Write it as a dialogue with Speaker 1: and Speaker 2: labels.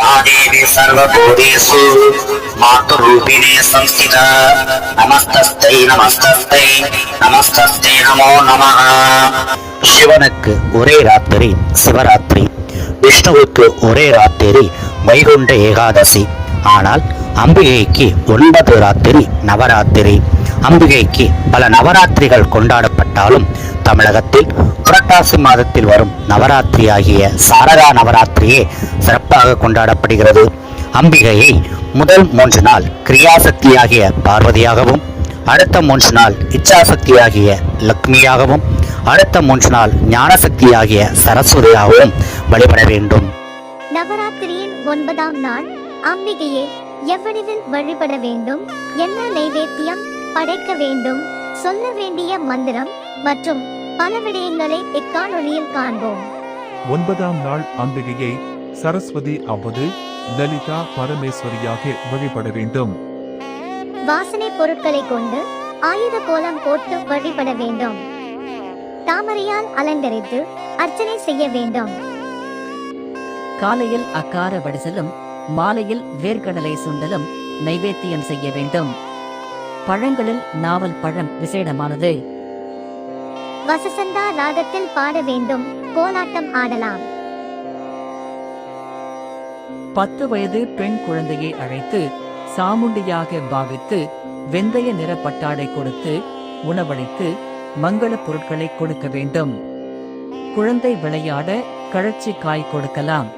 Speaker 1: महादेवी सर्वभूतेषु मातृरूपिणे संस्थिता நமஸ்தஸ்தை நமஸ்தஸ்தை நமஸ்தஸ்தை நமோ நமः. சிவனுக்கு ஒரே ராத்திரி சிவராத்திரி, விஷ்ணுவுக்கு ஒரே ராத்திரி வைகுண்ட ஏகாதசி. ஆனால் அம்பிகைக்கு 9 ராத்திரி நவராத்திரி. அம்பிகைக்கு பல நவராத்திரிகள் கொண்டாடப்பட்டாலும் தமிழகத்தில் புரட்டாசி மாதத்தில் வரும் நவராத்திரி ஆகிய சாரதா நவராத்திரியே சிறப்பாக கொண்டாடப்படுகிறது. அம்பிகையை முதல் 3 நாள் கிரியாசக்தியாகிய பார்வதியாகவும், அடுத்த 3 நாள் இச்சாசக்தியாகிய லக்ஷ்மியாகவும், அடுத்த 3 நாள் ஞானசக்தியாகிய சரஸ்வதியாகவும் வழிபட வேண்டும்.
Speaker 2: நவராத்திரியின் 9ஆம் நாள் அம்பிகையை எவ்வளவில் வழிபட வேண்டும், என்ன நைவேத்தியம் படைக்க வேண்டும், சொல்ல வேண்டிய மந்திரம் மற்றும் பல விடயங்களை இக்காணொளியில் காண்போம்.
Speaker 3: 9ஆம் நாள் அம்பிகையை சரஸ்வதி அவது லலிதா பரமேஸ்வரியாக வழிபட வேண்டும்.
Speaker 2: வாசனை பொருட்களை கொண்டு ஆயுத கோலம் போட்டு வழிபட வேண்டும். தாமரையால் அலங்கரித்து அர்ச்சனை செய்ய வேண்டும்.
Speaker 4: காலையில் அக்கார வடிசலும் மாலையில் வேர்க்கடலை சுண்டலும் நைவேத்தியம் செய்ய வேண்டும். பழங்களில் நாவல் பழம் விசேடமானது.
Speaker 2: வசசந்தா ராகத்தில் பாட வேண்டும். கோலாட்டம் ஆடலாம்.
Speaker 4: 10 வயது பெண் குழந்தையை அழைத்து சாமுண்டியாக பாவித்து வெந்தய நிற பட்டாடை கொடுத்து உணவளித்து மங்கள பொருட்களை கொடுக்க வேண்டும். குழந்தை விளையாட கழச்சி காய் கொடுக்கலாம்.